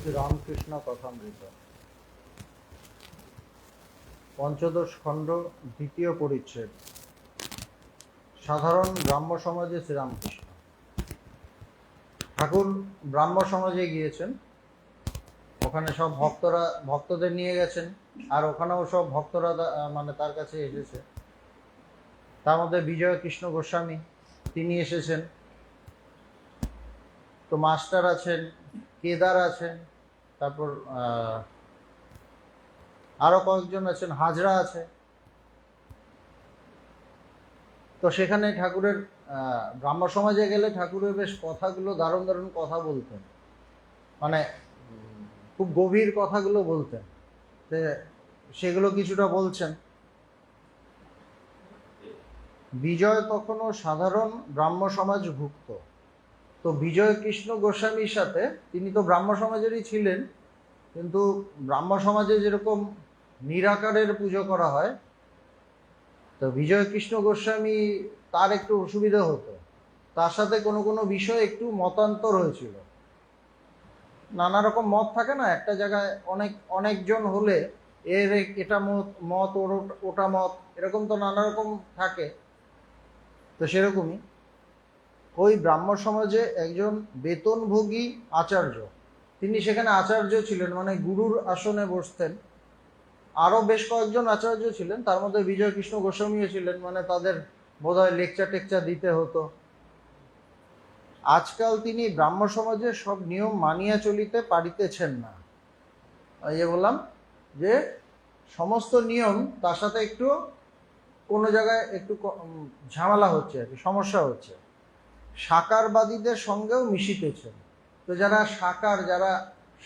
শ্রী রামকৃষ্ণ কথামৃত পঞ্চদশ খণ্ড দ্বিতীয় পরিচ্ছেদ। সাধারণ ব্রাহ্ম সমাজে শ্রীরামকৃষ্ণ ঠাকুর ব্রাহ্ম সমাজে গিয়েছেন, ওখানে সব ভক্তদের নিয়ে গেছেন, আর ওখানেও সব ভক্তরা মানে তার কাছে এসেছে। তার মধ্যে বিজয় কৃষ্ণ গোস্বামী তিনি এসেছেন, তো মাস্টার আছেন, কেদার আছেন, তারপর আরো কয়েকজন আছেন, হাজরা আছে। তো সেখানে ঠাকুরের ব্রাহ্ম সমাজে গেলে ঠাকুরের বেশ কথাগুলো দারুণ দারুণ কথা বলতেন, মানে খুব গভীর কথাগুলো বলতেন। তো সেগুলো কিছুটা বলছেন। বিজয় তখনও সাধারণ ব্রাহ্ম সমাজ ভুক্ত। তো বিজয় কৃষ্ণ গোস্বামীর সাথে, তিনি তো ব্রাহ্ম সমাজেরই ছিলেন, কিন্তু ব্রাহ্ম সমাজে যেরকম নিরাকারের পুজো করা হয়, তো বিজয় কৃষ্ণ গোস্বামী তার একটু অসুবিধা হতো, তার সাথে কোনো কোনো বিষয়ে একটু মতান্তর হয়েছিল। নানা রকম মত থাকে না, একটা জায়গায় অনেকজন হলে এটা মত ওটা মত, এরকম তো নানা রকম থাকে। তো সেরকমই ওই ব্রাহ্ম সমাজে একজন বেতনভোগী আচার্য, তিনি সেখানে আচার্য ছিলেন, মানে গুরুর আসনে বসতেন। আরও বেশ কয়েকজন আচার্য ছিলেন, তার মধ্যে বিজয় কৃষ্ণ গোস্বামীও ছিলেন, মানে তাদের বোধহয় লেকচার টেকচার দিতে হতো। আজকাল তিনি ব্রাহ্ম সমাজের সব নিয়ম মানিয়া চলিতে পারিতেছেন না। বললাম যে সমস্ত নিয়ম তার সাথে একটু কোনো জায়গায় একটু ঝামেলা হচ্ছে, আর কি সমস্যা হচ্ছে। সাকারবাদীদের সঙ্গেও মিশিতেছেন। তো যারা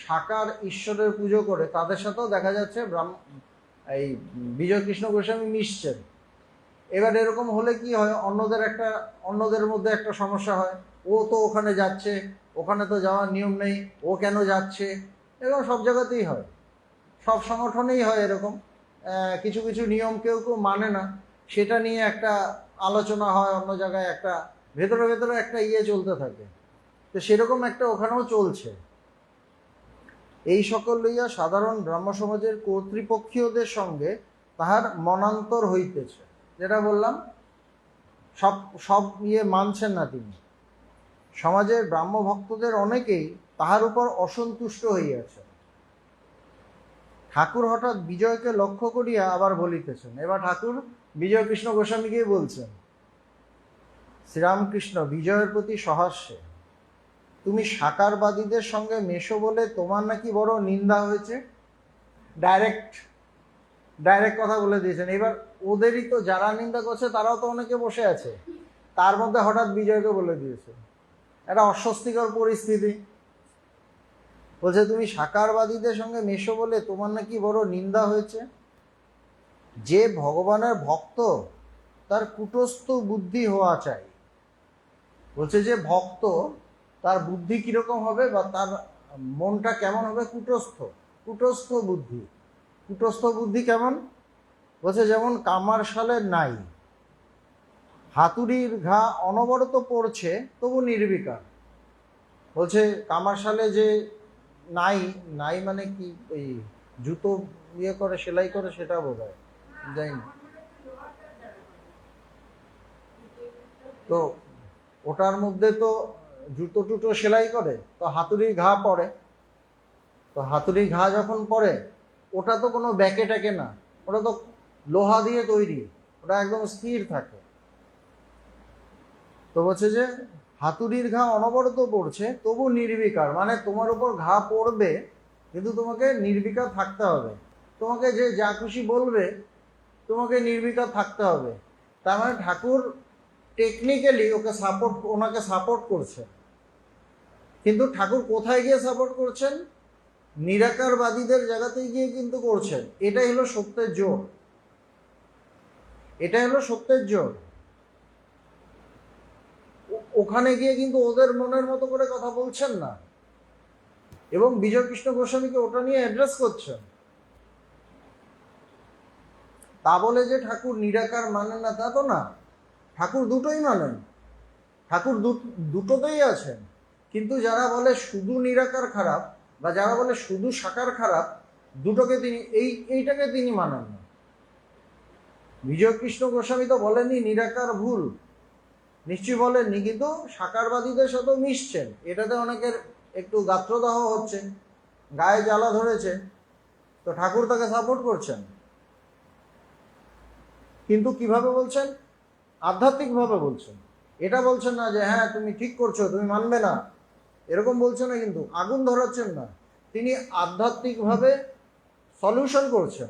সাকার ঈশ্বরের পুজো করে, তাদের সাথেও দেখা যাচ্ছে এই বিজয় কৃষ্ণ গোস্বামী মিশছেন। এবার এরকম হলে কি হয়, অন্যদের মধ্যে একটা সমস্যা হয়। ও তো ওখানে যাচ্ছে, ওখানে তো যাওয়ার নিয়ম নেই, ও কেন যাচ্ছে? এরকম সব জায়গাতেই হয়, সব সংগঠনেই হয় এরকম। কিছু কিছু নিয়ম কেউ মানে না, সেটা নিয়ে একটা আলোচনা হয়, অন্য জায়গায় একটা ভেতরে ভেতরে একটা চলতে থাকে। তো সেরকম একটা ওখানেও চলছে। এই সকল লইয়া সাধারণ ব্রাহ্ম সমাজের কর্তৃপক্ষীয়দের সঙ্গে তাহার মনান্তর হইতেছে। যেটা বললাম, সব মানছেন না তিনি। সমাজের ব্রাহ্ম ভক্তদের অনেকেই তাহার উপর অসন্তুষ্ট হইয়াছে। ঠাকুর হঠাৎ বিজয়কে লক্ষ্য করিয়া আবার বলিতেছেন। এবার ঠাকুর বিজয় কৃষ্ণ গোস্বামীকেই বলছেন, শ্রীরামকৃষ্ণ বিজয়ের প্রতি সহাস্যে, তুমি সাকারবাদীদের সঙ্গে মেশো বলে তোমার নাকি বড় নিন্দা হয়েছে। ডাইরেক্ট কথা বলে দিয়েছেন। এবার ওদেরই তো যারা নিন্দা করছে তারাও তো অনেকে বসে আছে, তার মধ্যে হঠাৎ বিজয়কে বলে দিয়েছে। একটা অস্বস্তিকর পরিস্থিতি। বলছে তুমি সাকারবাদীদের সঙ্গে মেশো বলে তোমার নাকি বড় নিন্দা হয়েছে। যে ভগবানের ভক্ত তার কুটস্থ বুদ্ধি হওয়া চাই। বলছে যে ভক্ত, তার বুদ্ধি কিরকম হবে বা তার মনটা কেমন হবে? কুটস্থ বুদ্ধি। কুটস্থ বুদ্ধি কেমন? বলছে যেমন কামার শালের নাই, হাতুড়ির ঘা অনবরত পড়ছে তবু নির্বিকার। বলছে কামার শালে যে নাই মানে কি, ওই জুতো করে সেলাই করে, সেটা বোধ হয়, যাই না। তো ওটার মধ্যে তো জুতো টুটো সেলাই করে, তো হাতুড়ির ঘা পড়ে। তো হাতুড়ির ঘা যখন পড়ে, ওটা তো কোনো ব্যাকে ট্যাকে না, ওটা তো লোহা দিয়ে তৈরি, ওটা একদম স্থির থাকে। তো বলছে যে হাতুড়ির ঘা অনবরত পড়ছে তবু নির্বিকার, মানে তোমার উপর ঘা পড়বে কিন্তু তোমাকে নির্বিকার থাকতে হবে। তোমাকে যে যা খুশি বলবে, তোমাকে নির্বিকার থাকতে হবে। তার মানে ঠাকুর টেকনিক্যালি ওনাকে সাপোর্ট করছে। কিন্তু ঠাকুর কোথায় গিয়ে সাপোর্ট করছেন? নিরাকারবাদীদের জায়গাতেই গিয়ে কিন্তু করছেন। এটাই হলো সত্যের জোর, ওখানে গিয়ে কিন্তু ওদের মনের মতো করে কথা বলছেন না, এবং বিজয় কৃষ্ণ গোস্বামীকে ওটা নিয়ে অ্যাড্রেস করছেন। তা বলে যে ঠাকুর নিরাকার মানেন না তা তো না, ঠাকুর দুটোই মানেন, ঠাকুর দুটোতেই আছেন। কিন্তু যারা বলে শুধু নিরাকার খারাপ, বা যারা বলে শুধু সাকার খারাপ, দুটোকে তিনি এইটাকে তিনি মানেন না। বিজয়কৃষ্ণ গোস্বামী তো বলেননি নিরাকার ভুল, নিশ্চয়ই বলেননি, কিন্তু সাকারবাদীদের সাথেও মিশছেন, এটাতে অনেকের একটু গাত্রদাহ হচ্ছে, গায়ে জ্বালা ধরেছে, তো ঠাকুর তাকে সাপোর্ট করছেন। কিন্তু কিভাবে বলছেন? আধ্যাত্মিকভাবে বলছেন। এটা বলছেন না যে হ্যাঁ তুমি ঠিক করছো, তুমি মানবে না, এরকম বলছেন না, কিন্তু আগুন ধরাচ্ছেন না, তিনি আধ্যাত্মিকভাবে সলিউশন করছেন,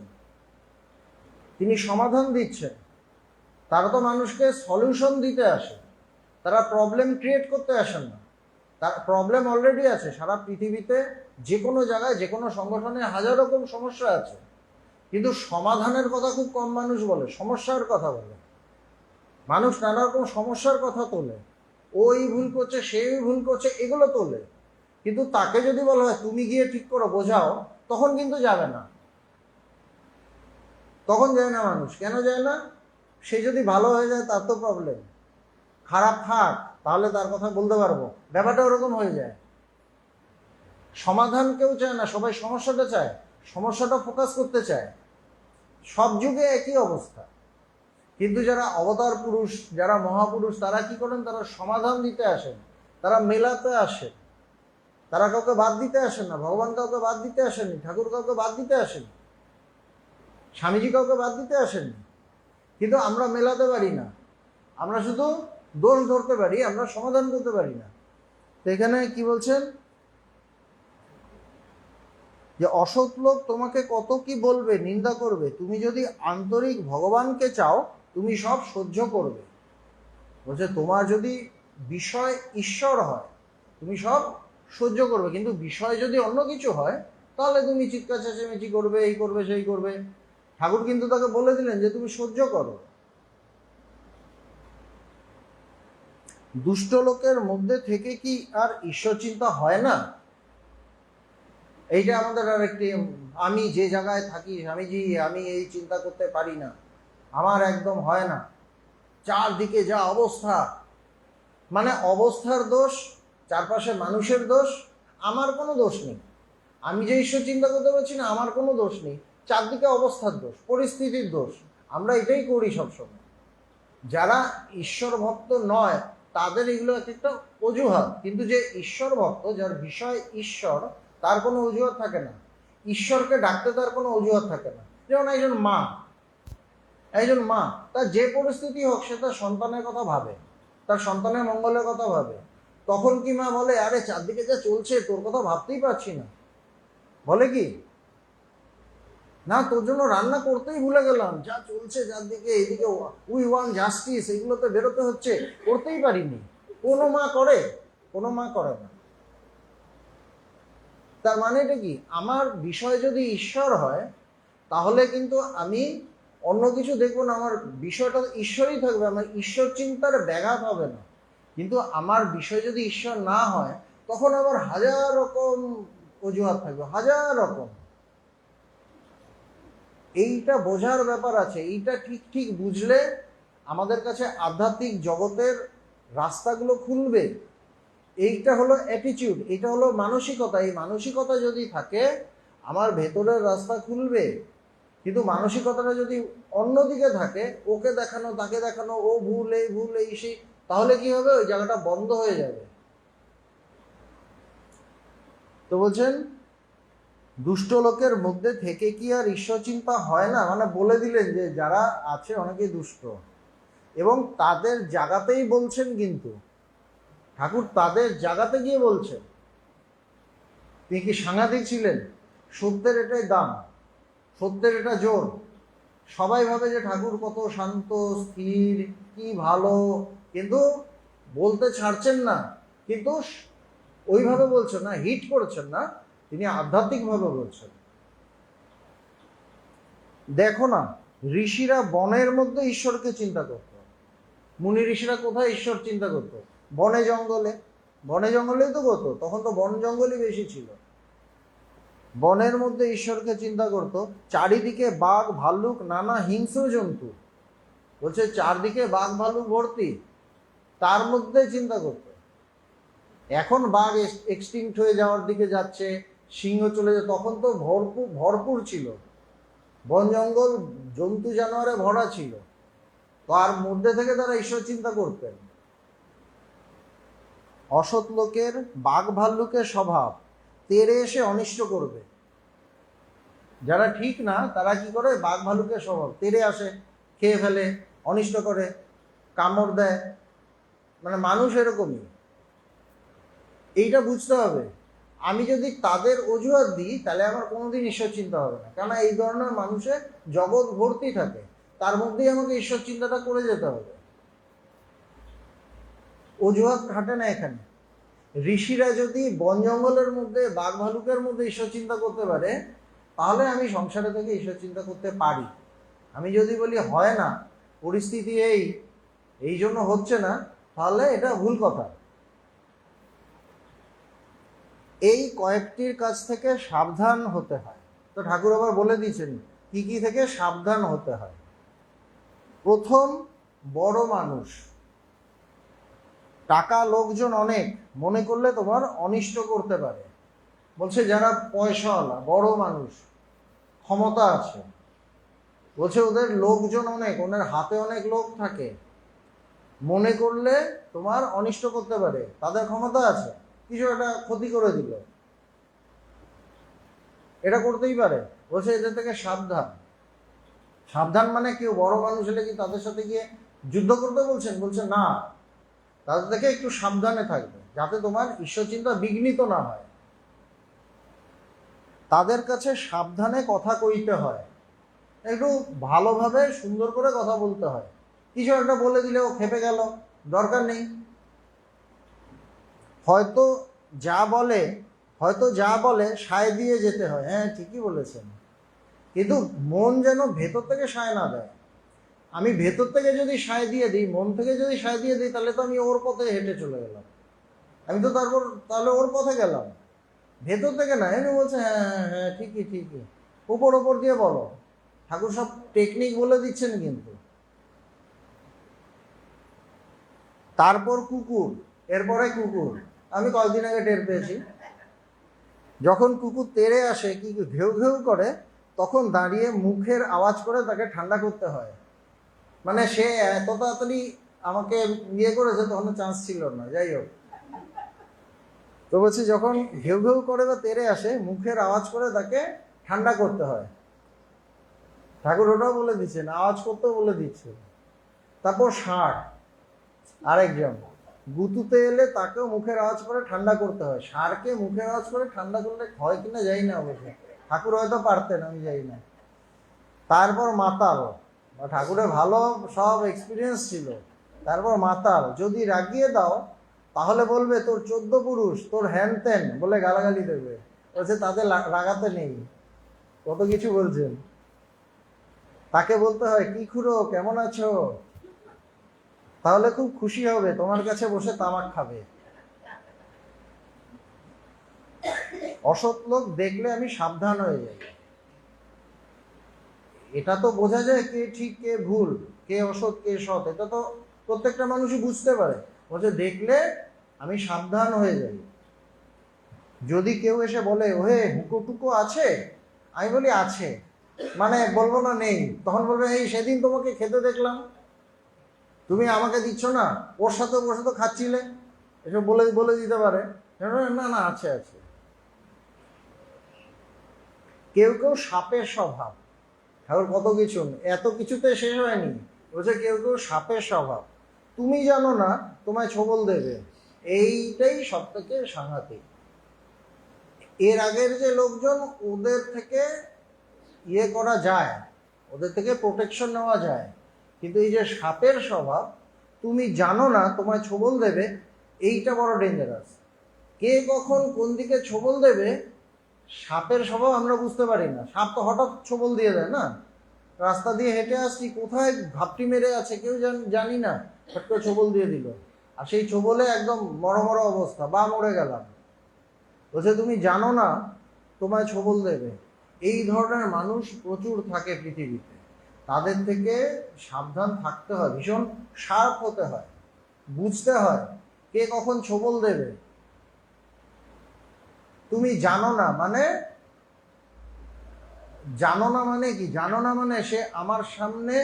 তিনি সমাধান দিচ্ছেন। তারা তো মানুষকে সলিউশন দিতে আসে, তারা প্রবলেম ক্রিয়েট করতে আসেন না। তার প্রবলেম অলরেডি আছে সারা পৃথিবীতে, যে কোনো জায়গায় যে কোনো সংগঠনে হাজার রকম সমস্যা আছে, কিন্তু সমাধানের কথা খুব কম মানুষ বলে, সমস্যার কথা বলে। মানুষ নানা রকম সমস্যার কথা তোলে, ওই ভুল করছে, সেই ভুল করছে, এগুলো তোলে, কিন্তু তাকে যদি বলা হয় তুমি গিয়ে ঠিক করো, বোঝাও, তখন কিন্তু যাবে না, তখন যায় না মানুষ। কেন যায় না? সে যদি ভালো হয়ে যায় তার তো প্রবলেম, খারাপ থাক তাহলে তার কথা বলতে পারবো, ব্যাপারটা ওরকম হয়ে যায়। সমাধান কেউ চায় না, সবাই সমস্যাটা চায়, সমস্যাটা ফোকাস করতে চায়। সব যুগে একই অবস্থা, কিন্তু যারা অবতার পুরুষ, যারা মহাপুরুষ, তারা কি করেন? তারা সমাধান দিতে আসেন, তারা মেলাতে আসেন, তারা কাউকে বাদ দিতে আসেন না। ভগবান কাউকে বাদ দিতে আসেননি, ঠাকুর কাউকে বাদ দিতে আসেনি, স্বামীজি কাউকে বাদ দিতে আসেননি, কিন্তু আমরা মেলাতে পারি না, আমরা শুধু দোষ ধরতে পারি, আমরা সমাধান করতে পারি না। তো এখানে কি বলছেন? যে অসৎ লোক তোমাকে কত কি বলবে, নিন্দা করবে, তুমি যদি আন্তরিক ভগবানকে চাও তুমি সব সহ্য করবে। বলছে তোমার যদি বিষয় ঈশ্বর হয় তুমি সব সহ্য করবে, কিন্তু বিষয় যদি অন্য কিছু হয় তাহলে তুমি চিৎকার চেঁচামেচি করবে, এই করবে সেই করবে। ঠাকুর কিন্তু তাকে বলে দিলেন যে তুমি সহ্য করো। দুষ্ট লোকের মধ্যে থেকে কি আর ঈশ্বর চিন্তা হয় না? এইটা আমাদের আর একটি, আমি যে জায়গায় থাকি স্বামীজি, আমি এই চিন্তা করতে পারি না, আমার একদম হয় না, চারদিকে যা অবস্থা, মানে অবস্থার দোষ, চারপাশে মানুষের দোষ, আমার কোনো দোষ নেই। আমি যে ঈশ্বর চিন্তা করতে পারছি না, আমার কোনো দোষ নেই, চারদিকে অবস্থার দোষ, পরিস্থিতির দোষ। আমরা এটাই করি সবসময়। যারা ঈশ্বর ভক্ত নয় তাদের এগুলো এক একটা অজুহাত, কিন্তু যে ঈশ্বর ভক্ত, যার বিষয় ঈশ্বর, তার কোনো অজুহাত থাকে না। ঈশ্বরকে ডাকতে তার কোনো অজুহাত থাকে না। যেমন একজন মা তার যে পরিস্থিতি হোক সে তার সন্তানের কথা ভাবে, তার সন্তানের মঙ্গলের কথা ভাবে। তখন কি মা বলে আরে চারদিকে যা চলছে তোর কথা ভাবতেই পারছি না? বলে কি না, তোর জন্য রান্না করতেই ভুলে গেলাম, যা চলছে চারদিকে, এদিকে উই ওয়ান জাস্টিস, এগুলোতে বেরোতে হচ্ছে, করতেই পারিনি। কোনো মা করে? কোনো মা করে না। তার মানে এটা কি? আমার বিষয় যদি ঈশ্বর হয় তাহলে কিন্তু আমি অন্য কিছু দেখবো না, আমার বিষয়টা ঈশ্বরই থাকবে, আমার ঈশ্বর চিন্তার ব্যাঘাত হবে না। কিন্তু আমার বিষয় যদি ঈশ্বর না হয় তখন আবার হাজার রকম অজুহাত থাকবে, হাজার রকম। এইটা বোঝার ব্যাপার আছে, এইটা ঠিক ঠিক বুঝলে আমাদের কাছে আধ্যাত্মিক জগতের রাস্তাগুলো খুলবে। এইটা হলো অ্যাটিটিউড, এটা হলো মানসিকতা। এই মানসিকতা যদি থাকে আমার ভেতরের রাস্তা খুলবে। কিন্তু মানসিকতাটা যদি অন্যদিকে থাকে, ওকে দেখানো তাকে দেখানো, ও ভুল এই ভুল এই সেই, তাহলে কি হবে? ওই জায়গাটা বন্ধ হয়ে যাবে। তো বলছেন দুষ্ট লোকের মধ্যে থেকে কি আর ঈশ্বর চিন্তা হয় না? মানে বলে দিলেন যে যারা আছে অনেকেই দুষ্ট, এবং তাদের জায়গাতেই বলছেন, কিন্তু ঠাকুর তাদের জায়গাতে গিয়ে বলছেন। তিনি কি সাংঘাতিক ছিলেন? সত্যের এটাই দাম, সত্যের এটা জোর। সবাই ভাবে যে ঠাকুর কত শান্ত স্থির, কি ভালো, কিন্তু বলতে ছাড়ছেন না। কিন্তু ওইভাবে বলছেন না, হিট করছেন না, তিনি আধ্যাত্মিকভাবে বলছেন। দেখো না, ঋষিরা বনের মধ্যে ঈশ্বরকে চিন্তা করত। মুনি ঋষিরা কোথায় ঈশ্বর চিন্তা করত? বনে জঙ্গলে। বনে জঙ্গলেই তো করতো, তখন তো বন জঙ্গলই বেশি ছিল। বনের মধ্যে ঈশ্বরকে চিন্তা করত। চারিদিকে বাঘ ভাল্লুক নানা হিংস্র জন্তু, বলছে চারদিকে বাঘ ভাল্লুক ভর্তি, তার মধ্যে চিন্তা করত। এখন বাঘ এক্সটিংক্ট হয়ে যাওয়ার দিকে যাচ্ছে, সিংহ চলে যেত, তখন তো ভরপুর ভরপুর ছিল, বন জঙ্গল জন্তু জানোয়ারে ভরা ছিল, তার মধ্যে থেকে তারা ঈশ্বর চিন্তা করতেন। অসৎ লোকের বাঘ ভাল্লুকের স্বভাব, তেড়ে এসে অনিষ্ট করবে। যারা ঠিক না তারা কি করে, বাঘ ভাল্লুকের স্বভাব, তেড়ে আসে, খেয়ে ফেলে, অনিষ্ট করে, কামড় দেয়। মানে মানুষ এরকমই, এইটা বুঝতে হবে। আমি যদি তাদের অজুহাত দিই তাহলে আমার কোনোদিন ঈশ্বর চিন্তা হবে না, কেননা এই ধরনের মানুষের জগৎ ভর্তি থাকে, তার মধ্যেই আমাকে ঈশ্বর চিন্তাটা করে যেতে হবে। অজুহাত খাটে না এখানে। ঋষিরা যদি বন জঙ্গলের মধ্যে বাঘ ভালুকের মধ্যে ঈশ্বর চিন্তা করতে পারে, তাহলে আমি সংসারে থেকে ঈশ্বর চিন্তা করতে পারি। আমি যদি বলি হয় না, পরিস্থিতি এই জন্য হচ্ছে না, তাহলে এটা ভুল কথা। এই কয়েকটির কাছ থেকে সাবধান হতে হয়। তো ঠাকুর আবার বলে দিয়েছেন কি কি থেকে সাবধান হতে হয়। প্রথম, বড় মানুষ, টাকা লোকজন অনেক মনে করলে তোমার অনিষ্ট করতে পারে। বলছে যারা পয়সাওয়ালা, বড় মানুষ, ক্ষমতা আছে, বলছে ওদের লোকজন অনেক, ওদের হাতে অনেক লোক থাকে, মনে করলে তোমার অনিষ্ট করতে পারে, তাদের ক্ষমতা আছে, কিছু একটা ক্ষতি করে দিল, এটা করতেই পারে। বলছে এদের থেকে সাবধান। সাবধান মানে কেউ বড় মানুষ হলে কি তাদের সাথে গিয়ে যুদ্ধ করতে বলছেন? বলছে না, তাদের থেকে একটু সাবধানে থাকবে, যাতে তোমার ঈশ্বর চিন্তা বিঘ্নিত না হয়। তাদের কাছে সাবধানে কথা কইতে হয়, একটু ভালোভাবে সুন্দর করে কথা বলতে হয়। কিছু একটা বলে দিলে ও খেপে গেল, দরকার নেই। হয়তো যা বলে সায় দিয়ে যেতে হয়, হ্যাঁ ঠিকই বলেছেন, কিন্তু মন যেন ভেতর থেকে সায় না দেয়। আমি ভেতর থেকে যদি সায় দিয়ে দিই, মন থেকে যদি সায় দিয়ে দিই, তাহলে তো আমি ওর পথে হেঁটে চলে গেলাম, আমি তো তাহলে ওর পথে গেলাম, ভেতর থেকে না। এমনি বলছে হ্যাঁ হ্যাঁ হ্যাঁ ঠিকই, ওপর দিয়ে বলো। ঠাকুর সব টেকনিক বলে দিচ্ছেন কিন্তু। তারপর কুকুর, এরপরে কুকুর। আমি কয়েকদিন আগে টের পেয়েছি, যখন কুকুর তেড়ে আসে, কি ঘেউ ঘেউ করে, তখন দাঁড়িয়ে মুখের আওয়াজ করে তাকে ঠান্ডা করতে হয়। মানে সে এত তাড়াতাড়ি আমাকে ইয়ে করেছে, তখন চান্স ছিল না। যাই হোক, তো বলছি যখন ঘেউ ঘেউ করে বা তেড়ে আসে, মুখের আওয়াজ করে তাকে ঠান্ডা করতে হয়। ঠাকুর ওটাও বলে দিচ্ছেন, আওয়াজ করতেও বলে দিচ্ছে। তারপর ষাঁড়, আরেকজন গুতুতে এলে তাকেও মুখের আওয়াজ করে ঠান্ডা করতে হয়। ষাঁড়কে মুখের আওয়াজ করে ঠান্ডা করলে হয় কিনা যাই না, অবশ্য ঠাকুর হয়তো পারতেন, আমি যাই না। তারপর মাতাল, ঠাকুরের ভালো সব এক্সপিরিয়েন্স ছিল। তারপর মাতাল, যদি রাগিয়ে দাও তাহলে বলবে তোর 14 পুরুষ, তোর হ্যান ত্যান বলে গালাগালি দেবে। বলছে তাদের রাগাতে নেই, কত কিছু বলছেন। তাকে বলতে হয় কি খুড়ো কেমন আছো, তাহলে খুব খুশি হবে, তোমার কাছে বসে তামাক খাবে। অসৎ লোক দেখলে আমি সাবধান হয়ে যাই। এটা তো বোঝা যায় কে ঠিক কে ভুল, কে অসৎ কে সৎ, এটা তো প্রত্যেকটা মানুষই বুঝতে পারে। বলছে দেখলে আমি সাবধান হয়ে যাই। যদি কেউ এসে বলে ওহে হুঁকো টুকো আছে, আমি বলি আছে, মানে বলবো না নেই। তখন বলবে এই সেদিন তোমাকে খেতে দেখলাম, তুমি আমাকে দিচ্ছ না, ওর সাথে বসে তো খাচ্ছিলে, এসব বলে দিতে পারে। না আছে। কেউ সাপের স্বভাব, ঠাকুর কত কিছু, এত কিছুতে শেষ হয়নি। বলছে কেউ সাপের স্বভাব, তুমি জানো না তোমায় ছোবল দেবে, এইটাই সব থেকে সাংঘাতিক। এর আগের যে লোকজন, ওদের থেকে ইয়ে করা যায়, ওদের থেকে প্রোটেকশন নেওয়া যায়, কিন্তু এই যে সাপের স্বভাব, তুমি জানো না তোমায় ছোবল দেবে, এইটা বড় ডেঞ্জারাস। কে কখন কোন দিকে ছোবল দেবে, সাপের স্বভাব আমরা বুঝতে পারি না। সাপ তো হঠাৎ ছোবল দিয়ে দেয় না, রাস্তা দিয়ে হেঁটে আসছি, কোথায় ঘাপটি মেরে আছে কেউ জানি না, হঠাৎ করে ছোবল দিয়ে দিল, আর সেই ছোবলে একদম মরমর অবস্থা, বা মরে গেলাম। বলছে তুমি জানো না তোমায় ছোবল দেবে। এই ধরনের মানুষ প্রচুর থাকে পৃথিবীতে, তাদের থেকে সাবধান থাকতে হয়, ভীষণ শার্প হতে হয়, বুঝতে হয় কে কখন ছোবল দেবে। তুমি জানো না মানে, জানো না মানে কি? জানো না মানে সে আমার সামনে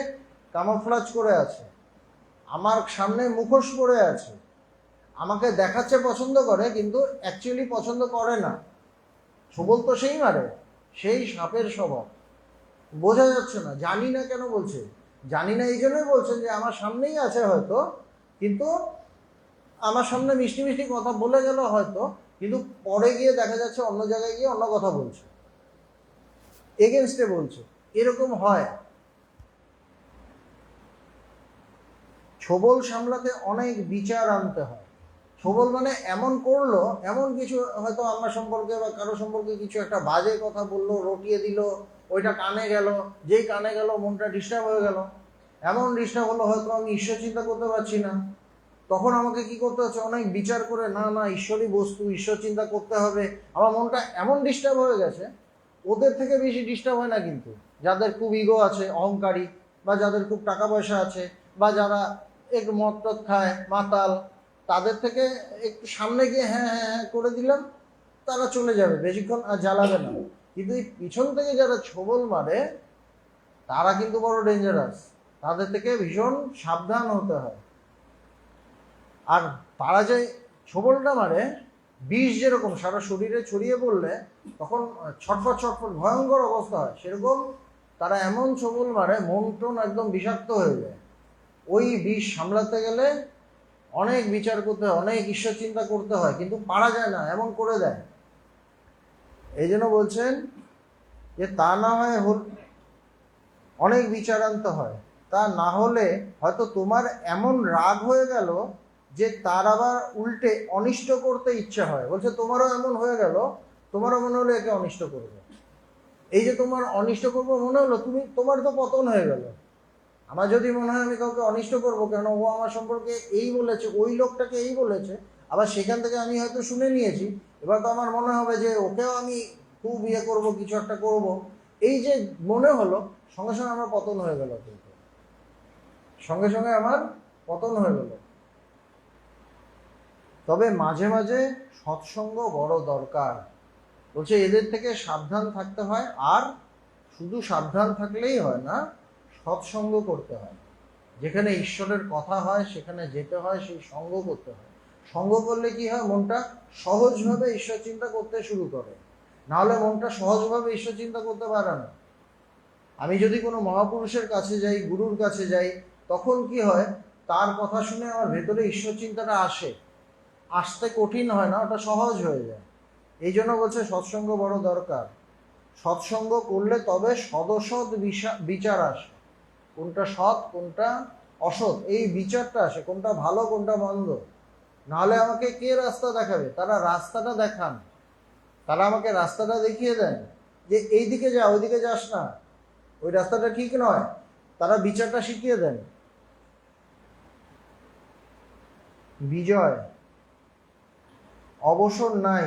কামোফ্লাজ করে আছে, আমার সামনে মুখোশ পরে আছে, আমাকে দেখাচ্ছে পছন্দ করে কিন্তু অ্যাকচুয়ালি পছন্দ করে না। ছবল তো সেই মারে, সেই সাপের স্বভাব। বোঝা যাচ্ছে না, জানি না কেন বলছে, জানি না এই জন্যই বলছেন যে আমার সামনেই আছে হয়তো, কিন্তু আমার সামনে মিষ্টি মিষ্টি কথা বলে গেল হয়তো, কিন্তু পরে গিয়ে দেখা যাচ্ছে অন্য জায়গায় গিয়ে অন্য কথা বলছে, এগেনস্টে বলছে। এরকম হয়। ছবল সামলাতে অনেক বিচার আনতে হয়। ছবল মানে এমন করলো, এমন কিছু হয়তো আমার সম্পর্কে বা কারো সম্পর্কে কিছু একটা বাজে কথা বললো, রটিয়ে দিল, ওইটা কানে গেল, যেই কানে গেল মনটা ডিস্টার্ব হয়ে গেল। এমন ডিস্টার্ব হলো হয়তো আমি ঈশ্বর চিন্তা করতে পারছি না, তখন আমাকে কি করতে হচ্ছে? অনেক বিচার করে, না না ঈশ্বরই বস্তু, ঈশ্বর চিন্তা করতে হবে। আমার মনটা এমন ডিস্টার্ব হয়ে গেছে, ওদের থেকে বেশি ডিস্টার্ব হয় না কিন্তু যাদের খুব ইগো আছে, অহংকারী, বা যাদের খুব টাকা পয়সা আছে, বা যারা একটু মদ টদ খায়, মাতাল, তাদের থেকে একটু সামনে গিয়ে হ্যাঁ হ্যাঁ হ্যাঁ করে দিলাম, তারা চলে যাবে, বেশিক্ষণ আর জ্বালাবে না। কিন্তু এই পিছন থেকে যারা ছবল মারে তারা কিন্তু বড় ডেঞ্জারাস, তাদের থেকে ভীষণ সাবধান হতে হয়। আর তারা যে ছোবলটা মারে, বিষ যেরকম সারা শরীরে ছড়িয়ে পড়লে তখন ছটফট ছটফট ভয়ঙ্কর অবস্থা হয়, সেরকম তারা এমন ছোবল মারে মন টন একদম বিষাক্ত হয়ে যায়। ওই বিষ সামলাতে গেলে অনেক বিচার করতে হয়, অনেক ঈশ্বর চিন্তা করতে হয়, কিন্তু পারা যায় না, এমন করে দেয়। এই জন্য বলছেন যে তা না হয় অনেক বিচার আনতে হয়, তা না হলে হয়তো তোমার এমন রাগ হয়ে গেল যে তার আবার উল্টে অনিষ্ট করতে ইচ্ছা হয়। বলছে তোমারও এমন হয়ে গেল, তোমারও মনে হলো একে অনিষ্ট করবে। এই যে তোমার অনিষ্ট করবো মনে হলো, তোমার তো পতন হয়ে গেল। আমার যদি মনে হয় আমি কাউকে অনিষ্ট করবো, কেন ও আমার সম্পর্কে এই বলেছে, ওই লোকটাকে এই বলেছে, আবার সেখান থেকে আমি হয়তো শুনে নিয়েছি, এবার তো আমার মনে হবে যে ওকেও আমি খুব ইয়ে করবো, কিছু একটা করব। এই যে মনে হলো, সঙ্গে সঙ্গে আমার পতন হয়ে গেল, কিন্তু সঙ্গে সঙ্গে আমার পতন হয়ে গেল। তবে মাঝে মাঝে সৎসঙ্গ বড় দরকার। বলছে এদের থেকে সাবধান থাকতে হয়, আর শুধু সাবধান থাকলেই হয় না, সৎসঙ্গ করতে হয়। যেখানে ঈশ্বরের কথা হয় সেখানে যেতে হয়, সেই সঙ্গ করতে হয়। সঙ্গ করলে কি হয়? মনটা সহজভাবে ঈশ্বর চিন্তা করতে শুরু করে, নাহলে মনটা সহজভাবে ঈশ্বর চিন্তা করতে পারে না। আমি যদি কোনো মহাপুরুষের কাছে যাই, গুরুর কাছে যাই, তখন কি হয়? তার কথা শুনে আমার ভেতরে ঈশ্বর চিন্তাটা আসে, আসতে কঠিন হয় না, ওটা সহজ হয়ে যায়। এই জন্য বলছে সৎসঙ্গ বড় দরকার। সৎসঙ্গ করলে তবে সদসৎ বিচার আসে, কোনটা সৎ কোনটা অসৎ, এই বিচারটা আসে, কোনটা ভালো কোনটা মন্দ। নাহলে আমাকে কে রাস্তা দেখাবে? তারা রাস্তাটা দেখান, তারা আমাকে রাস্তাটা দেখিয়ে দেন যে এই দিকে যা, ওইদিকে যাস না, ওই রাস্তাটা ঠিক নয়। তারা বিচারটা শিখিয়ে দেন। বিজয়, অবসর নাই,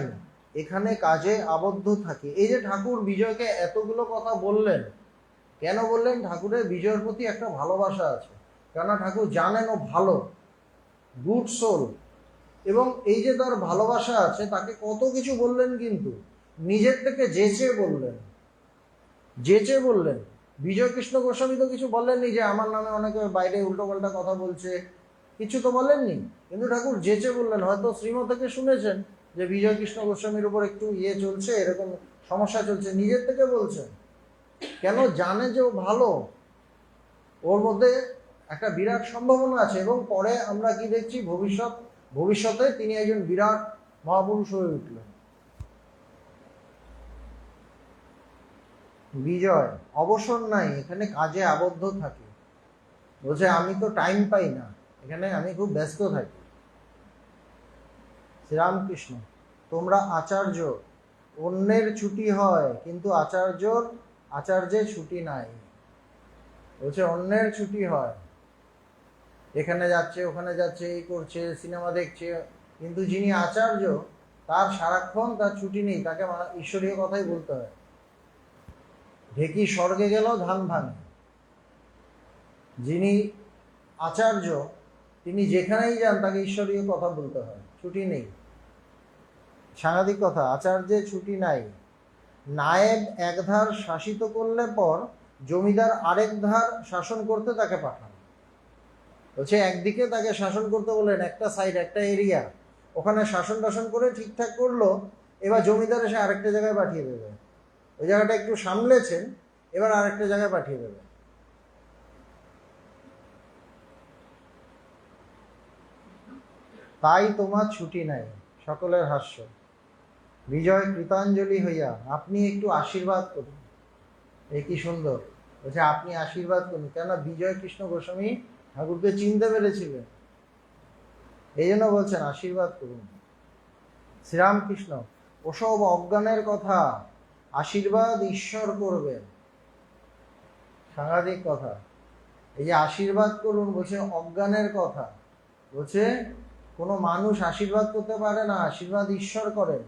এখানে কাজে আবদ্ধ থাকে। এই যে ঠাকুর বিজয়কে এতগুলো কথা বললেন, কেন বললেন? ঠাকুরের বিজয়ের প্রতি একটা ভালোবাসা আছে, কেননা ঠাকুর জানেন ও ভালো, গুড সোল। এবং এই যে তার ভালোবাসা আছে, তাকে কত কিছু বললেন, কিন্তু নিজের থেকে যেচে বললেন, যেচে বললেন। বিজয় কৃষ্ণ গোস্বামী তো কিছু বললেননি যে আমার নামে অনেকে বাইরে উল্টোপাল্টা কথা বলছে, কিছু তো বলেননি, কিন্তু ঠাকুর যেচে বললেন। হয়তো শ্রীমৎ থেকে শুনেছেন যে বিজয় কৃষ্ণ গোস্বামীর উপর একটু ইয়ে চলছে, এরকম সমস্যা চলছে, নিজের থেকে বলছেন। কেন? জানে যে ও ভালো, ওর মধ্যে একটা বিরাট সম্ভাবনা আছে। এবং পরে আমরা কি দেখছি, ভবিষ্যতে তিনি একজন বিরাট মহাপুরুষ হয়ে উঠলেন। বিজয়, অবসর নাই, এখানে কাজে আবদ্ধ থাকি। বলছে আমি তো টাইম পাই না, এখানে আমি খুব ব্যস্ত থাকি। শ্রীরামকৃষ্ণ, তোমরা আচার্য, অন্যের ছুটি হয় কিন্তু আচার্যের ছুটি নাই। বলছে অন্যের ছুটি হয়, এখানে যাচ্ছে, ওখানে যাচ্ছে, এই করছে, সিনেমা দেখছে, কিন্তু যিনি আচার্য তার সারাক্ষণ তার ছুটি নেই, তাকে ঈশ্বরীয় কথাই বলতে হয়। ঢেকি স্বর্গে গেল ধান ভাঙে। যিনি আচার্য তিনি যেখানেই যান তাকে ঈশ্বরীয় কথা বলতে হয়, ছুটি নেই। সাংঘাতিক কথা। আচার্যের ছুটি নাই, নায়েব একধার শাসিত করলে পর জমিদার আরেক ধার শাসন করতে তাকে পাঠান। বলছে একদিকে তাকে শাসন করতে বললেন, একটা সাইড, একটা এরিয়া, ওখানে শাসন টাসন করে ঠিকঠাক করলো, এবার জমিদার এসে আরেকটা জায়গায় পাঠিয়ে দেবে। ওই জায়গাটা একটু সামলেছেন, এবার আরেকটা জায়গায় পাঠিয়ে দেবে। তাই তোমার ছুটি নাই। সকলের হাস্য। বিজয় কৃতাঞ্জলি হইয়া, আপনি একটু আশীর্বাদ করুন। এ কি সুন্দর। বলছে আপনি আশীর্বাদ করুন, কেন? বিজয় কৃষ্ণ গোস্বামী ঠাকুরকে চিনতে পেরেছিলেন, এই জন্য বলছেন আশীর্বাদ করুন। শ্রীরামকৃষ্ণ, ওসব অজ্ঞানের কথা, আশীর্বাদ ঈশ্বর করবেন। সাংঘাতিক কথা। এই যে আশীর্বাদ করুন বলছে অজ্ঞানের কথা, বলছে কোনো মানুষ আশীর্বাদ করতে পারে না, আশীর্বাদ ঈশ্বর করেন।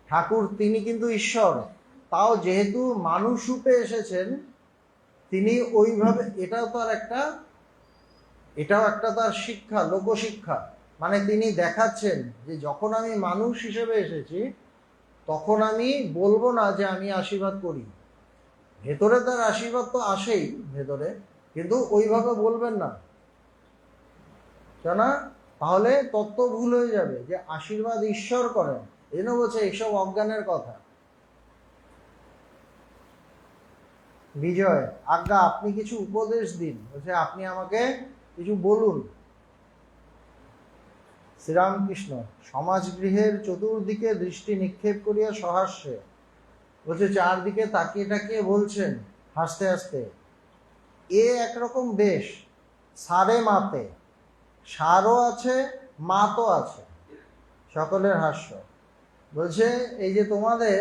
ঠাকুর তিনি কিন্তু ঈশ্বর, তাও যেহেতু মানুষ রূপে এসেছেন তিনি ওইভাবে, এটাও একটা তার শিক্ষা, লোকশিক্ষা। মানে তিনি দেখাচ্ছেন যে যখন আমি মানুষ হিসেবে এসেছি তখন আমি বলবো না যে আমি আশীর্বাদ করি, ভেতরে তার আশীর্বাদ তো আসেই ভেতরে, কিন্তু ওইভাবে বলবেন না, কেন? তাহলে তত্ত্ব ভুল হয়ে যাবে যে আশীর্বাদ ঈশ্বর করেন। এই জন্য বলছে এইসব অজ্ঞানের কথা। বিজয়, আজ্ঞা আপনি কিছু উপদেশ দিন। বলছে আপনি আমাকে কিছু বলুন। শ্রীরামকৃষ্ণ, সমাজগৃহের চতুর্দিকে দৃষ্টি নিক্ষেপ করিয়া সহাস্যে, বলছে চারদিকে তাকিয়ে তাকিয়ে বলছেন হাসতে হাসতে, এ একরকম বেশ, সারে মাতে, সারও আছে মাতও আছে। সকলের হাস্য। বলছে এই যে তোমাদের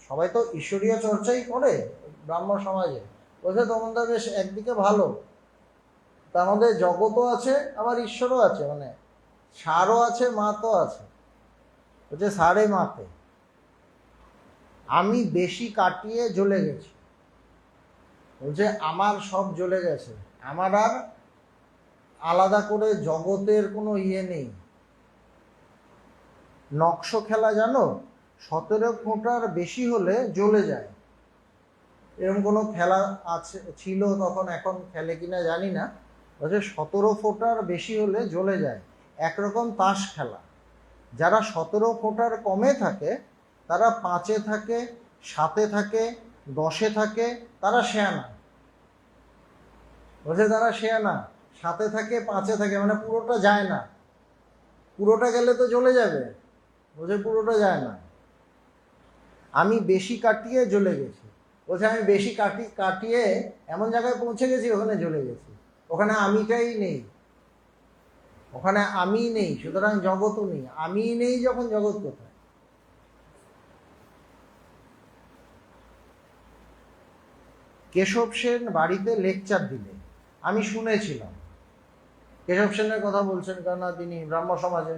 সবাই তো ঈশ্বরীয় চর্চাই করে ব্রাহ্ম সমাজে, বলছে তোমাদের বেশ একদিকে ভালো, তার মধ্যে জগতও আছে আবার ঈশ্বরও আছে, মানে সারও আছে মাতও আছে। বলছে সারে মাতে, আমি বেশি কাটিয়ে জ্বলে গেছি। বলছে আমার সব জ্বলে গেছে, আমার আর আলাদা করে জগতের কোনো ইয়ে নেই। নকশ খেলা জানো, 17 ফোঁটার বেশি হলে জ্বলে যায়, এরকম কোনো খেলা আছে ছিল তখন, এখন খেলে কিনা জানি না। বলছে 17 ফোঁটার বেশি হলে জ্বলে যায়, একরকম তাস খেলা। যারা 17 ফোঁটার কমে থাকে তারা 5-এ থাকে, 7-এ থাকে, 10-এ থাকে, তারা শেয়ানা। বলছে তারা শেয়ানা, 7-এ থাকে, 5-এ থাকে, মানে পুরোটা যায় না। পুরোটা গেলে তো জ্বলে যাবে, বলছে পুরোটা যায় না। আমি বেশি কাটিয়ে জ্বলে গেছি। বলছে আমি বেশি কাটিয়ে এমন জায়গায় পৌঁছে গেছি ওখানে জ্বলে গেছি, ওখানে আমিটাই নেই, ওখানে আমি নেই, সুতরাং জগৎও নেই। আমি নেই যখন, জগৎ কোথায়? কেশব সেন বাড়িতে লেকচার দিলে আমি শুনেছিলাম। কেশব সেনের কথা বলছেন, কেননা তিনি ব্রাহ্ম সমাজে।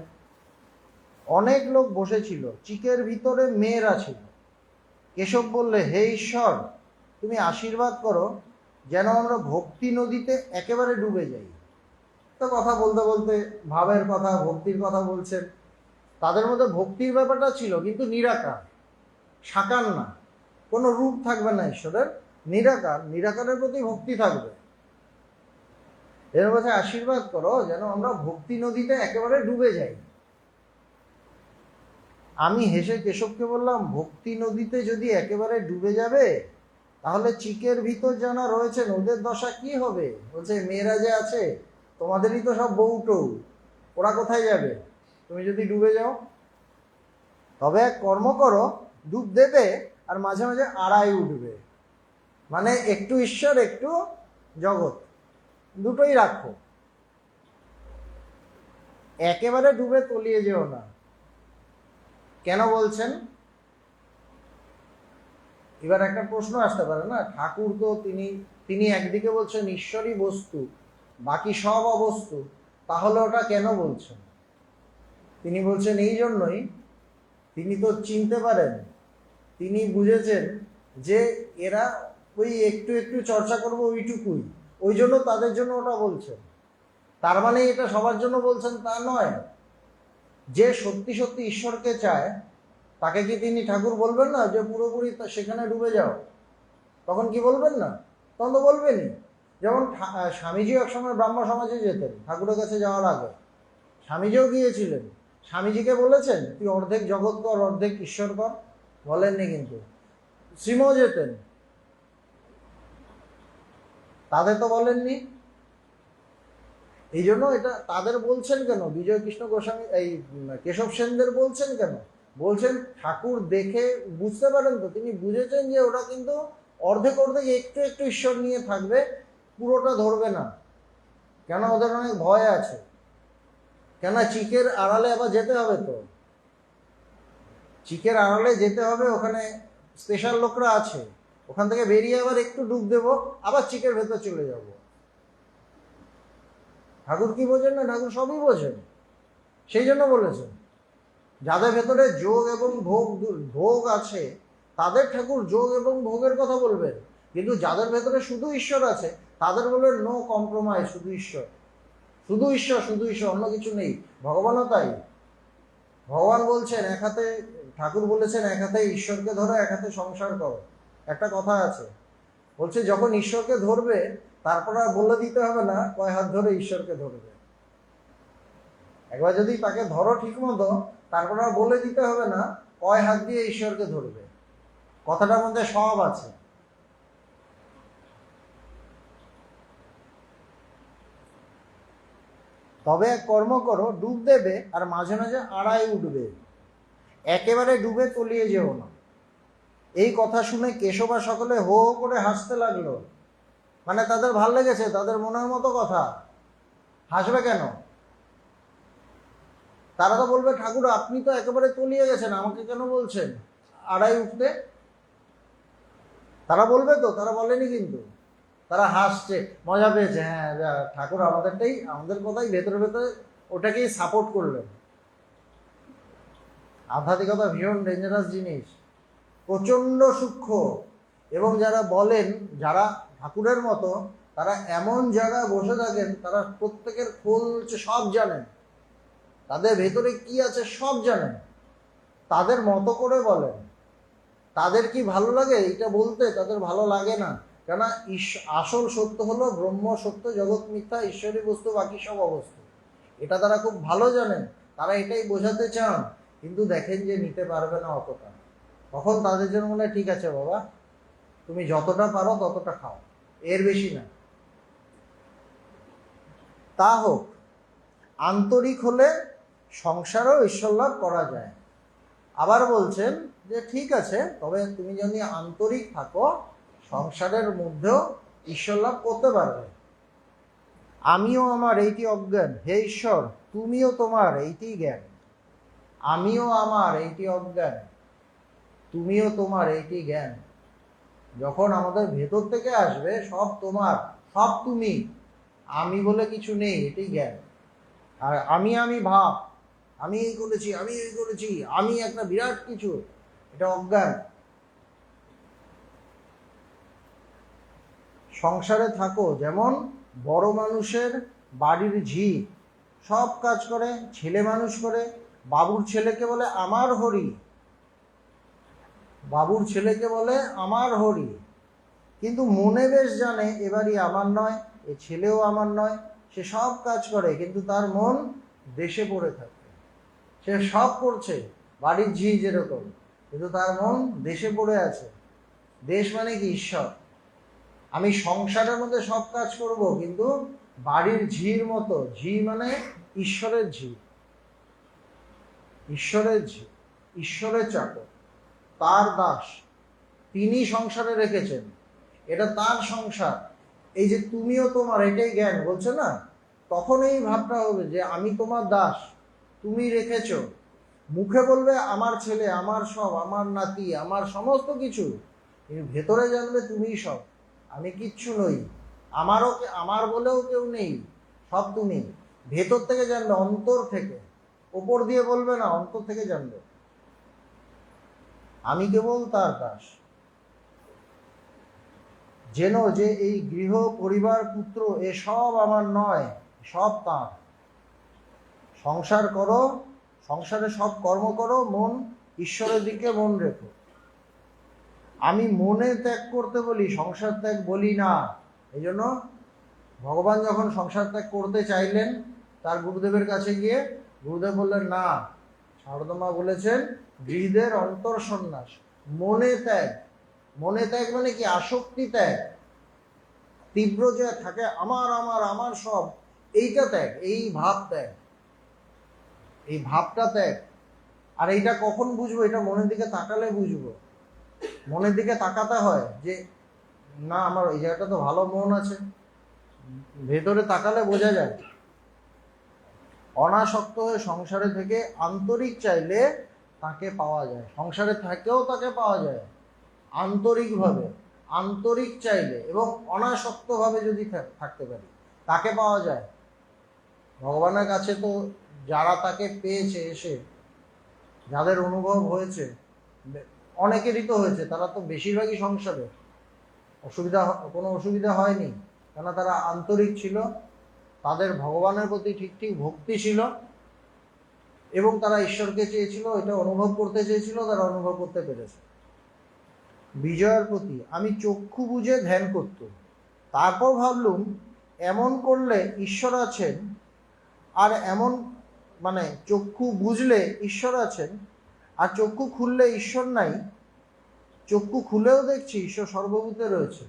অনেক লোক বসেছিল, চিকের ভিতরে মেয়েরা ছিল। কেশব বললে, হে ঈশ্বর, তুমি আশীর্বাদ করো যেন আমরা ভক্তি নদীতে একেবারে ডুবে যাই। তো কথা বলতে বলতে ভাবের কথা, ভক্তির কথা বলছেন। তাদের মধ্যে ভক্তির ব্যাপারটা ছিল, কিন্তু নিরাকার, সাকার না, কোনো রূপ থাকবে না ঈশ্বরের, নিরাকার, নিরাকারের প্রতি ভক্তি থাকবে। এর মধ্যে আশীর্বাদ করো যেন আমরা ভক্তি নদীতে একেবারে ডুবে যাই। আমি হেসে কেশবকে বললাম, ভক্তি নদীতে যদি একেবারে ডুবে যাবে তাহলে চিকের ভিতর যারা রয়েছেন ওদের দশা কি হবে? বলছে মেয়েরা যে আছে তোমাদেরই তো সব বউটো, ওরা কোথায় যাবে তুমি যদি ডুবে যাও? তবে এক কর্ম করো, ডুব দেবে আর মাঝে মাঝে আড়াই উঠবে, মানে একটু ঈশ্বর একটু জগৎ, দুটোই রাখো, একেবারে ডুবে তলিয়ে যেও না। কেন বলছেন? এবার একটা প্রশ্ন আসতে পারে না, ঠাকুর তো তিনি একদিকে বলছেন ঈশ্বরই বস্তু, বাকি সব অবস্তু, তাহলে ওটা কেন বলছেন? তিনি বলছেন এই জন্যই, তিনি তো চিনতে পারেন, তিনি বুঝেছেন যে এরা ওই একটু একটু চর্চা করবো ওইটুকুই, ওই জন্য তাদের জন্য ওটা বলছেন। তার মানে এটা সবার জন্য বলছেন তা নয়। যে সত্যি সত্যি ঈশ্বরকে চায় তাকে কি তিনি ঠাকুর বলবেন না যে পুরোপুরি সেখানে ডুবে যাও? তখন কি বলবেন না? তখন তো বলবেনই। যেমন স্বামীজি একসময় ব্রাহ্ম সমাজে যেতেন ঠাকুরের কাছে যাওয়ার আগে, স্বামীজিও গিয়েছিলেন। স্বামীজিকে বলেছেন তুই অর্ধেক জগৎ কর অর্ধেক ঈশ্বর কর? বলেননি কিন্তু। শ্রীমও যেতেন, তাদের তো বলেননি। এই জন্য এটা তাদের বলছেন কেন? বিজয় কৃষ্ণ গোস্বামী এই কেশব সেনদের বলছেন কেন? বলছেন ঠাকুর দেখে বুঝতে পারেন তো, তিনি বুঝেছেন যে ওরা কিন্তু অর্ধেক অর্ধেক একটু একটু ঈশ্বর নিয়ে থাকবে, পুরোটা ধরবে না। কেন? ওদের অনেক ভয় আছে। কেন? চিকের আড়ালে আবার যেতে হবে তো, চিকের আড়ালে যেতে হবে, ওখানে স্পেশাল লোকরা আছে, ওখান থেকে বেরিয়ে আবার একটু ডুব দেবো, আবার চিকের ভেতর চলে যাব। ঠাকুর কি বোঝেন না? ঠাকুর সবই বোঝেন। সেই জন্য বলেছেন যাদের ভেতরে যোগ এবং ভোগ আছে তাদের ঠাকুর যোগ এবং ভোগের কথা বলবেন, কিন্তু যাদের ভেতরে শুধু ঈশ্বর আছে তাদের বলবেন নো কম্প্রোমাইজ, শুধু ঈশ্বর, শুধু ঈশ্বর, শুধু ঈশ্বর, অন্য কিছু নেই। ভগবানও তাই। ভগবান বলছেন এক হাতে, ঠাকুর বলেছেন এক হাতে ঈশ্বরকে ধরো এক হাতে সংসার করো। একটা কথা আছে, বলছে যখন ঈশ্বরকে ধরবে তারপর আর বলে দিতে হবে না কয় হাত ধরে ঈশ্বরকে ধরবে। একবার যদি তাকে ধরো ঠিক মতো, তারপর আর বলে দিতে হবে না কয় হাত দিয়ে ঈশ্বরকে ধরবে। কথাটার মধ্যে সব আছে। তবে এক কর্ম করো, ডুব দেবে আর মাঝে মাঝে আড়াই উঠবে, একেবারে ডুবে তলিয়ে যেও না। এই কথা শুনে কেশবা সকলে হো হো করে হাসতে লাগলো। মানে তাদের ভাল লেগেছে, তাদের মনের মতো কথা। হাসবে কেন? তারা তো বলবে ঠাকুর আপনি তো একেবারে তলিয়ে গেছেন, আমাকে কেন বলছেন আড়াই উঠতে? তারা বলবে তো, তারা বলেনি কিন্তু। তারা হাসছে, মজা পেয়েছে। হ্যাঁ, ঠাকুর আমাদেরটাই, আমাদের কথাই ভেতরে ভেতরে ওটাকেই সাপোর্ট করলেন। আধ্যাত্মিকতা ভীষণ ডেঞ্জারাস জিনিস, প্রচণ্ড সূক্ষ্ম। এবং যারা বলেন, যারা ঠাকুরের মতো, তারা এমন জায়গায় বসে থাকেন, তারা প্রত্যেকের খোল সব জানেন, তাদের ভেতরে কি আছে সব জানেন, তাদের মতো করে বলেন। তাদের কি ভালো লাগে এটা বলতে? তাদের ভালো লাগে না। কেন? আসল সত্য হলো ব্রহ্ম সত্য, জগৎ মিথ্যা, ঈশ্বরী বস্তু, বাকি সব অবস্থা। এটা তারা খুব ভালো জানেন, তারা এটাই বোঝাতে চান, কিন্তু দেখেন যে নিতে পারবে না অতটা। তখন তাদের জন্য মনে হয় ঠিক আছে বাবা, তুমি যতটা পারো ততটা খাও, এর বেশি না। তা হোক, আন্তরিক হলে সংসারেও ঈশ্বর লাভ করা যায়। আবার বলছেন যে ঠিক আছে, তবে তুমি যদি আন্তরিক থাকো সংসারের মধ্যেও ঈশ্বর লাভ করতে পারবে। আমিও আমার এইটি অজ্ঞান, হে ঈশ্বর তুমিও তোমার এইটি জ্ঞান। আমিও আমার এইটি অজ্ঞান, তুমিও তোমার এইটি জ্ঞান। যখন আমাদের ভেতর থেকে আসবে সব তোমার, সব তুমি, আমি বলে কিছু নেই, এটাই জ্ঞান। আর আমি আমি ভাব, আমি এই করেছি, আমি এই করেছি, আমি একটা বিরাট কিছু, এটা অজ্ঞান। সংসারে থাকো যেমন বড় মানুষের বাড়ির ঝি, সব কাজ করে, ছেলে মানুষ করে। বাবুর ছেলেকে বলে আমার হরি, বাবুর ছেলেকে বলে আমার হরি, কিন্তু মনে বেশ জানে এবারই আমার নয়, এ ছেলেও আমার নয়। সে সব কাজ করে কিন্তু তার মন দেশে পড়ে থাকে। সে সব করছে, বাড়ির ঝি যেরকম, কিন্তু তার মন দেশে পড়ে আছে। দেশ মানে কি? ঈশ্বর। আমি সংসারের মধ্যে সব কাজ করব, কিন্তু বাড়ির ঝির মতো, ঝি মানে ঈশ্বরের ঝি, ঈশ্বরের ঝি, ঈশ্বরের চাকর, তার দাস, তিনি সংসারে রেখেছেন, এটা তার সংসার। এই যে তুমিও তোমার, এটাই জ্ঞান বলছে না। তখন এই ভাবটা হবে যে আমি তোমার দাস, তুমি রেখেছ। মুখে বলবে আমার ছেলে, আমার সব, আমার নাতি, আমার সমস্ত কিছু, কিন্তু ভেতরে জানবে তুমি সব, আমি কিচ্ছু নই, আমারও আমার বলেও কেউ নেই, সব তুমি। ভেতর থেকে জানবে, অন্তর থেকে, ওপর দিয়ে বলবে না, অন্তর থেকে জানবে আমি কেবল তার দাস। যেন যে এই গৃহ পরিবার পুত্র এসব আমার নয়, সব তার। সংসার করো, সংসারে সব কর্ম করো, মন ঈশ্বরের দিকে মন রেখো। আমি মনে ত্যাগ করতে বলি, সংসার ত্যাগ বলি না। এই জন্য ভগবান যখন সংসার ত্যাগ করতে চাইলেন তার গুরুদেবের কাছে গিয়ে, গুরুদেব বললেন না, সারদা মা বলেছেন গৃহীদের অন্তর সন্ন্যাস, মনে ত্যাগ। মনে ত্যাগ মানে কি? আসক্তি ত্যাগ। তীব্র যে থাকে আমার আমার আমার সব, এইটা ত্যাগ, এই ভাব ত্যাগ, এই ভাবটা ত্যাগ। আর এইটা কখন বুঝবো? এটা মনের দিকে তাকালে বুঝবো। মনের দিকে তাকাতে হয় যে না, আমার এই জায়গাটা তো ভালো মন আছে, ভেতরে তাকালে বোঝা যায়। অনাসক্ত হয়ে সংসারে থেকে আন্তরিক চাইলে তাকে পাওয়া যায়, সংসারে থেকেও তাকে পাওয়া যায় আন্তরিকভাবে। আন্তরিক চাইলে এবং অনাসক্তভাবে যদি থাকতে পারি তাকে পাওয়া যায়। ভগবানের কাছে তো যারা তাকে পেয়েছে, এসে যাদের অনুভব হয়েছে, অনেকেরই তো হয়েছে, তারা তো বেশিরভাগই সংসারে কোনো অসুবিধা হয়নি, কেন তারা আন্তরিক ছিল, তাদের ভগবানের প্রতি ঠিক ঠিক ভক্তি ছিল এবং তারা ঈশ্বরকে চেয়েছিল, এটা অনুভব করতে চেয়েছিল, তারা অনুভব করতে পেরেছে। বিজয়ের প্রতি আমি চক্ষু বুঝে ধ্যান করতুম, তারপর ভাবলুম এমন করলে ঈশ্বর আছেন, আর এমন মানে চক্ষু বুঝলে ঈশ্বর আছেন আর চক্ষু খুললে ঈশ্বর নাই। চক্ষু খুলেও দেখছি ঈশ্বর সর্বভূতে রয়েছে।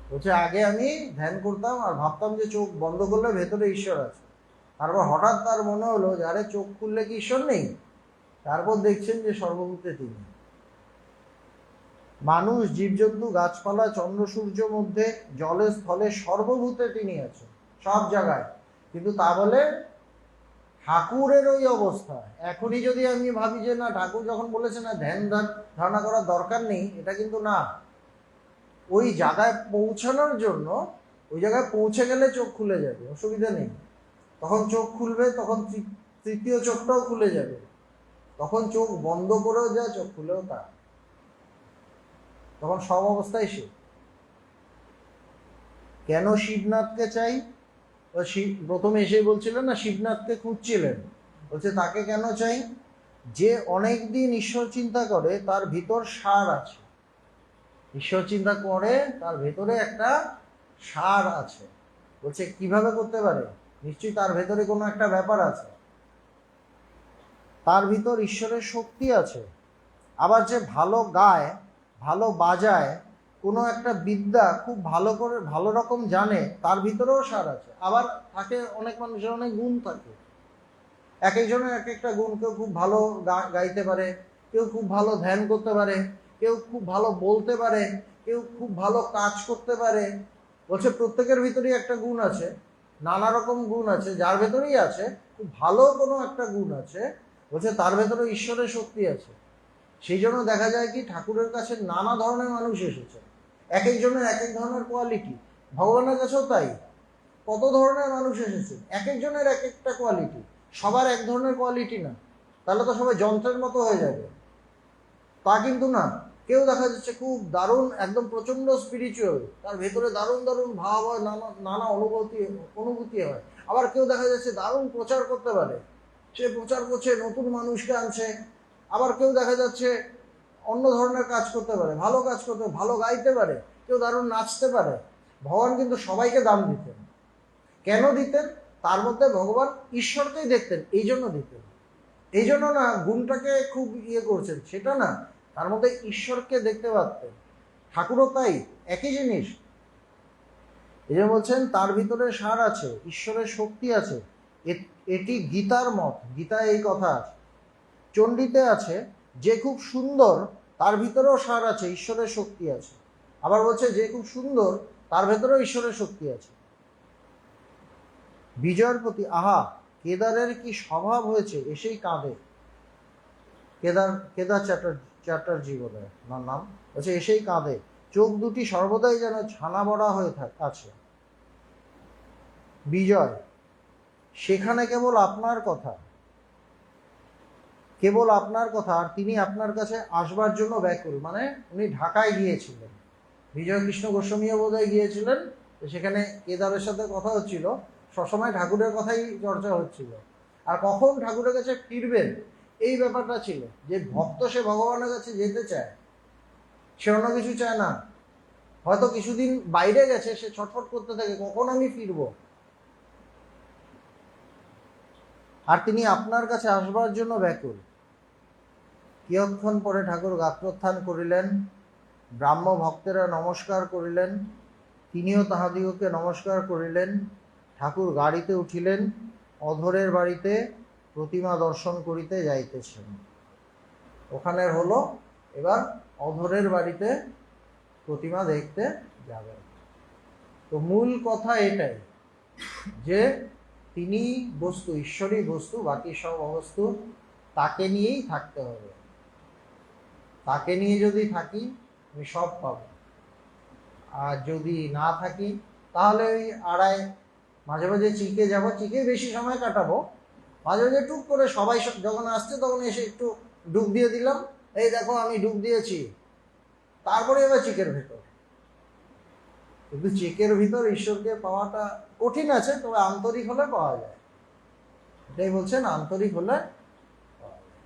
বলছে আগে আমি ধ্যান করতাম আর ভাবতাম যে চোখ বন্ধ করলে ভেতরে ঈশ্বর আছে, তারপর হঠাৎ তার মনে হলো যে আরে চোখ খুললে কি ঈশ্বর নেই? তারপর দেখছেন যে সর্বভূতে তিনি। মানুষ, জীবজন্তু, গাছপালা, চন্দ্র সূর্য মধ্যে, জলে স্থলে, সর্বভূতে তিনি আছেন, সব জায়গায়। কিন্তু তা বলে ঠাকুরের ওই অবস্থা। এখনই যদি আমি ভাবি যে না, ঠাকুর যখন বলেছে না ধ্যান ধারণা করার দরকার নেই, এটা কিন্তু না। ওই জায়গায় পৌঁছানোর জন্য, ওই জায়গায় পৌঁছে গেলে চোখ খুলে যাবে, অসুবিধা নেই। তখন চোখ খুলবে, তখন তৃতীয় চোখটাও খুলে যাবে, তখন চোখ বন্ধ করেও যা, চোখ খুলেও তা, তখন সব অবস্থায় সে। কেন শিবনাথকে চাই? প্রথমে এসেই বলছিলেন না শিবনাথকে খুঁজছিলেন, বলছে তাকে কেন চাই? যে অনেক দিন ঈশ্বর চিন্তা করে তার ভিতর সার আছে। ঈশ্বর চিন্তা করে তার ভেতরে একটা সার আছে। বলছে কিভাবে করতে পারে? নিশ্চয়ই তার ভেতরে কোনো একটা ব্যাপার আছে, তার ভিতর ঈশ্বরের শক্তি আছে। আবার যে ভালো গায়, ভালো বাজায়, কোনো একটা বিদ্যা খুব ভালো করে ভালো রকম জানে, তার ভিতরেও সার আছে। আবার থাকে অনেক মানুষের অনেক গুণ থাকে, এক একজনের এক একটা গুণ। কেউ খুব ভালো গাইতে পারে, কেউ খুব ভালো ধ্যান করতে পারে, কেউ খুব ভালো বলতে পারে, কেউ খুব ভালো কাজ করতে পারে। বলছে প্রত্যেকের ভিতরেই একটা গুণ আছে, নানা রকম গুণ আছে, যার ভেতরেই আছে খুব ভালো কোনো একটা গুণ আছে। বলছে তার ভেতরে ঈশ্বরের শক্তি আছে। সেই জন্য দেখা যায় কি ঠাকুরের কাছে নানা ধরনের মানুষ এসেছে, এক একজনের এক এক ধরনের কোয়ালিটি। ভগবানের কাছেও তাই, কত ধরনের মানুষ এসেছে, এক একজনের এক একটা কোয়ালিটি, সবার এক ধরনের কোয়ালিটি না। তাহলে তো সবাই যন্ত্রের মতো হয়ে যাবে, তা কিন্তু না। কেউ দেখা যাচ্ছে খুব দারুণ, একদম প্রচণ্ড স্পিরিচুয়াল, তার ভেতরে দারুণ দারুণ ভাব হয়, নানা নানা অনুভূতি হয়। আবার কেউ দেখা যাচ্ছে দারুণ প্রচার করতে পারে, সে প্রচার করছে, নতুন মানুষকে আনছে। আবার কেউ দেখা যাচ্ছে অন্য ধরনের কাজ করতে পারে, ভালো কাজ করতে, ভালো গাইতে পারে, কেউ দারুণ নাচতে পারে। ভগবান কিন্তু সবাইকে দাম দিতেন। কেন দিতেন? তার মধ্যে ভগবান ঈশ্বরকেই দেখতেন, এই জন্য দিতেন। এই জন্য না গুণটাকে খুব করছেন, সেটা না, তার মধ্যে ঈশ্বরকে দেখতে পারতেন। ঠাকুরও তাই, একই জিনিস। এই যে বলছেন তার ভিতরে সার আছে, ঈশ্বরের শক্তি আছে। এটি গীতার মত, গীতায় এই কথা আছে। চণ্ডীতে আছে যে খুব সুন্দর তার ভিতরেও সার আছে, ঈশ্বরের শক্তি আছে। আবার বলছে যে খুব সুন্দর তার ভেতরেও ঈশ্বরের শক্তি আছে। বিজয়ের প্রতি আহা কেদারের কি স্বভাব হয়েছে, এসেই কাঁদে। কেদার চ্যাটার্জি বলে ওনার নাম। বলছে এসেই কাঁদে, চোখ দুটি সর্বদাই যেন ছানা বড়া হয়ে আছে। বিজয়, সেখানে কেবল আপনার কথা, কেবল আপনার কথা, আর তিনি আপনার কাছে আসবার জন্য ব্যাকুল। মানে উনি ঢাকায় গিয়েছিলেন, বিজয় কৃষ্ণ গোস্বামীও বোধহয় গিয়েছিলেন, সেখানে কেদারের সাথে কথা হচ্ছিল, সবসময় ঠাকুরের কথাই চর্চা হচ্ছিল। আর কখন ঠাকুরের কাছে ফিরবেন এই ব্যাপারটা ছিল। যে ভক্ত সে ভগবানের কাছে যেতে চায়, সে অন্য কিছু চায় না। হয়তো কিছুদিন বাইরে গেছে, সে ছটফট করতে থাকে কখন আমি ফিরবো। আর তিনি আপনার কাছে আসবার জন্য ব্যাকুল। কিয়ৎক্ষণ পরে ঠাকুর গাত্রোত্থান করিলেন, ব্রাহ্ম ভক্তেরা নমস্কার করিলেন, তিনিও তাহাদিগকে নমস্কার করিলেন। ঠাকুর গাড়িতে উঠিলেন, অধরের বাড়িতে প্রতিমা দর্শন করিতে যাইতেছেন। ওখানে হলো এবার অধরের বাড়িতে প্রতিমা দেখতে যাবেন। তো মূল কথা এটাই যে তিনি বস্তু, ঈশ্বরই বস্তু, বাকি সব অবস্তু তাকে নিয়েই থাকতে হবে। তাকে নিয়ে যদি থাকি আমি সব পাবো, আর যদি না থাকি তাহলে ওই মাঝে মাঝে চিকে যাব, চিকে বেশি সময় কাটাবো, মাঝে মাঝে টুক করে সবাই যখন আসছে তখন এসে একটু ডুব দিয়ে দিলাম, এই দেখো আমি ডুব দিয়েছি, তারপরে এবার চিকের ভেতর। কিন্তু চেকের ভিতর ঈশ্বরকে পাওয়াটা কঠিন আছে, তবে আন্তরিক হলে পাওয়া যায়। এটাই বলছেন, আন্তরিক হলে পাওয়া যায়।